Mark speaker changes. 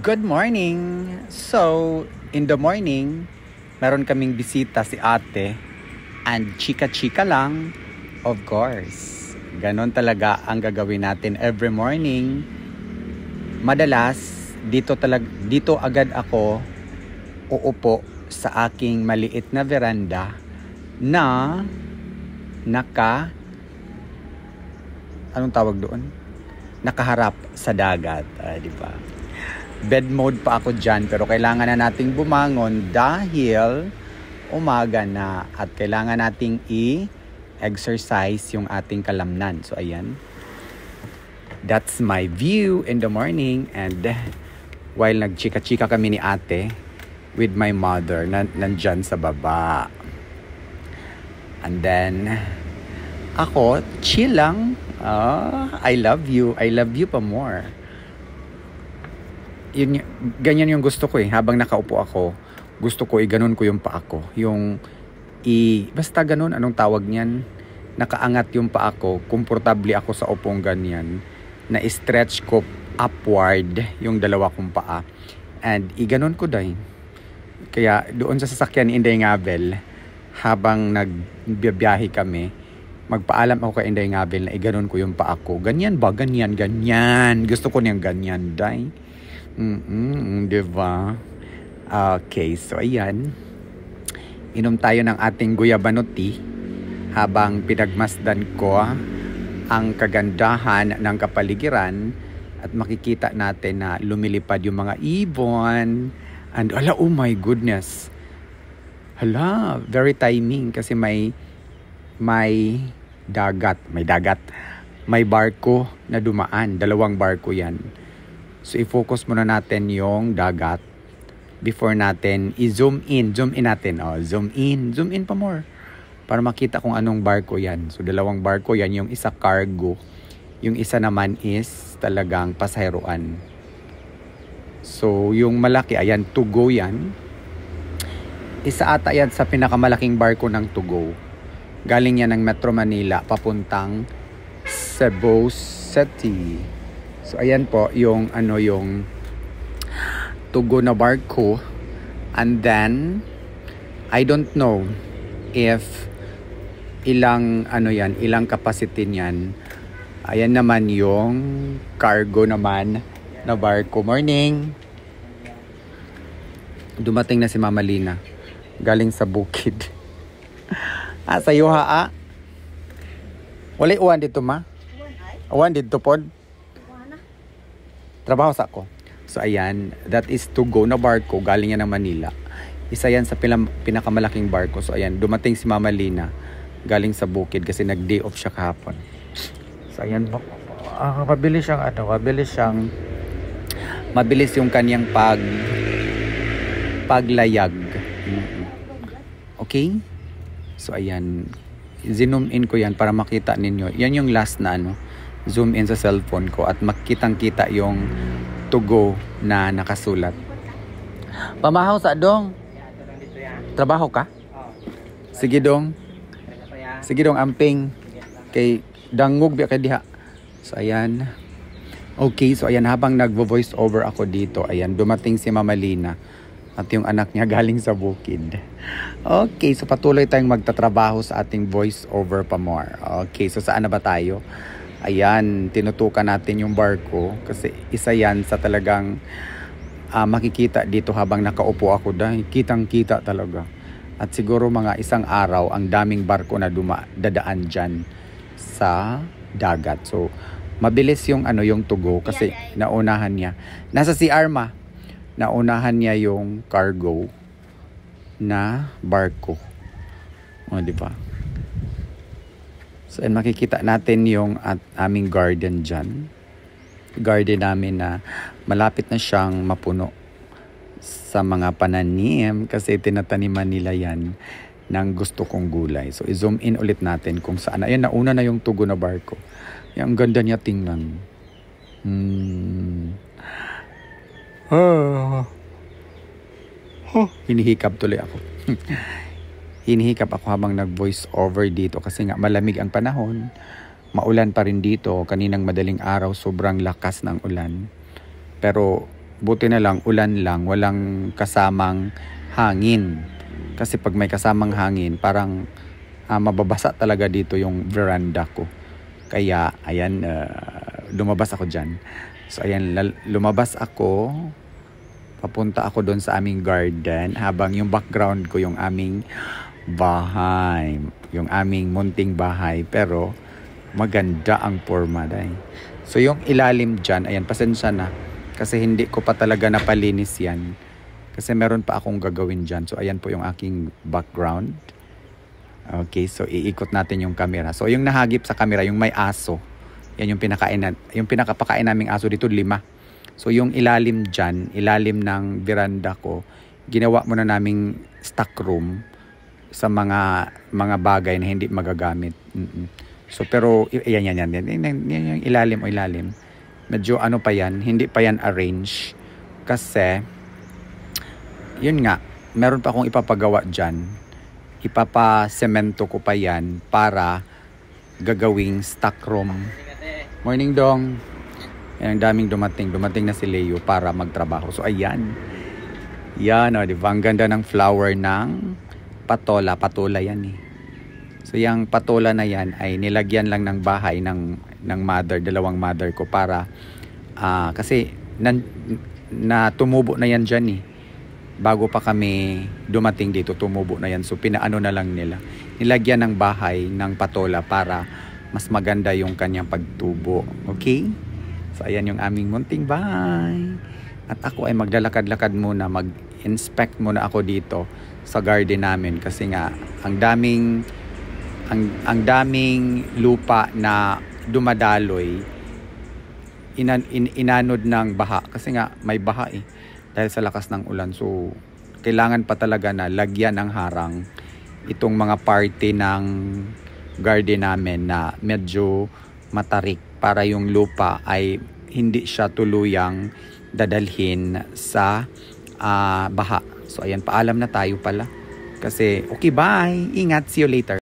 Speaker 1: Good morning! So, in the morning, meron kaming bisita si ate and chika-chika lang, of course. Ganon talaga ang gagawin natin every morning. Madalas, dito agad ako uupo sa aking maliit na veranda na anong tawag doon? Nakaharap sa dagat, di ba? Bed mode pa ako dyan pero kailangan na nating bumangon dahil umaga na at kailangan nating i-exercise yung ating kalamnan. So ayan, that's my view in the morning. And while nagchika-chika kami ni ate with my mother, nandyan sa baba. And then ako, chill lang. I love you pa more. Ganyan yung gusto ko habang nakaupo ako, gusto ko ganon ko yung paa ko, basta ganon, anong tawag niyan, nakaangat yung paa ko, komportable ako sa upong ganyan, na stretch ko upward yung dalawa kong paa, and ganon ko dahil. Kaya doon sa sasakyan ni Inday Ngabel, habang nagbiyahe kami, magpaalam ako kay Inday Ngabel na ganon ko yung paa ko, ganyan ba, ganyan, gusto ko niyang ganyan dahil. Diba? Okay, so ayan. Inom tayo ng ating guyabano tea habang pinagmasdan ko ang kagandahan ng kapaligiran at makikita natin na lumilipad yung mga ibon. And oh my goodness. Very timing kasi may dagat. May barko na dumaan. 2 barko yan. So, i-focus muna natin yung dagat before natin i-zoom in. Zoom in natin. Zoom in pa more. Para makita kung anong barko yan. So, 2 barko yan. Yung isa cargo. Yung isa naman is talagang pasaheroan. So, yung malaki, ayan, to go yan. Isa ata yan sa pinakamalaking barko ng to go. Galing yan ng Metro Manila papuntang Cebu City. So ayan po yung tugo na barko, and then I don't know if ilang capacity niyan. Ayan naman yung cargo naman na barko. Morning. Dumating na si Mama Lina galing sa bukid. Sa iyo wala uwan dito ma? Uwan dito pod. Trabaho sa ako. So ayan, that is to go na barko, galing yan ng Manila. Isa yan sa pinakamalaking barko. So ayan, dumating si Mama Lina galing sa bukid kasi nag-day off siya kahapon. So ayan, mabilis yung kanyang paglayag. Okay? So ayan, zoom in ko yan para makita ninyo. Yan yung last na zoom in sa cellphone ko at makitang-kita yung to go na nakasulat. Pamahaw sa dong. Trabaho ka? Sige dong. Amping. Kay dangog biya kay diha. So ayan. Okay, so ayan, habang nagvo-voice over ako dito, ayan, dumating si Mama Lina at yung anak niya galing sa bukid. Okay, so patuloy tayong magtatrabaho sa ating voice over pa more. Okay, so saan na ba tayo? Ayan, tinutukan natin yung barko kasi isa yan sa talagang makikita dito habang nakaupo ako dahil kitang-kita talaga. At siguro mga isang araw ang daming barko na dadaan dyan sa dagat. So, mabilis yung tugo kasi naunahan niya. Nasa CR ma, naunahan niya yung cargo na barko. Di ba? So, makikita natin yung aming garden dyan. Garden namin na malapit na siyang mapuno sa mga pananim kasi tinataniman nila yan ng gusto kong gulay. So, i-zoom in ulit natin kung saan. Ayan, nauna na yung tugo na barko. Ang ganda niya tingnan. Hinihikab tuloy ako. Hinihikap ako habang nag-voice over dito kasi nga malamig ang panahon. Maulan pa rin dito. Kaninang madaling araw, sobrang lakas ng ulan. Pero Buti na lang, ulan lang, walang kasamang hangin. Kasi pag may kasamang hangin, parang mababasa talaga dito yung veranda ko. Kaya, ayan, lumabas ako dyan. So, ayan, lumabas ako. Papunta ako doon sa aming garden habang yung background ko yung aming bahay. Yung aming munting bahay. Pero, maganda ang forma dahil. So, yung ilalim dyan, ayan, pasensya na. Kasi hindi ko pa talaga napalinis yan. Kasi meron pa akong gagawin dyan. So, ayan po yung aking background. Okay, so iikot natin yung camera. So, yung nahagip sa camera, yung may aso. Yan yung pinakapakain naming aso dito, 5. So, yung ilalim dyan, ilalim ng veranda ko, ginawa muna naming stock room sa mga bagay na hindi magagamit. So, pero, yan yung ilalim. Medyo ano pa yan, hindi pa yan arrange. Kasi, yun nga, meron pa akong ipapagawa dyan. Ipapasemento ko pa yan para gagawing stock room. Morning, Dong. Yan, ang daming dumating. Dumating na si Leo para magtrabaho. So, ayan. Yan, o, diba? Ang ganda ng flower ng patola. Patola yan eh. So, yung patola na yan ay nilagyan lang ng bahay ng dalawang mother ko para kasi tumubo na yan dyan eh. Bago pa kami dumating dito, tumubo na yan. So, pinaano na lang nila. Nilagyan ng bahay ng patola para mas maganda yung kanyang pagtubo. Okay? So, ayan yung aming munting bahay. At ako ay maglalakad-lakad muna, mag-inspect muna ako dito sa garden namin. Kasi nga, ang daming lupa na dumadaloy, inanod ng baha. Kasi nga, may baha eh. Dahil sa lakas ng ulan. So, kailangan pa talaga na lagyan ng harang itong mga parte ng garden namin na medyo matarik para yung lupa ay hindi siya tuluyang dadalhin sa baha. So, ayan, paalam na tayo pala. Kasi, okay, bye! Ingat, see you later.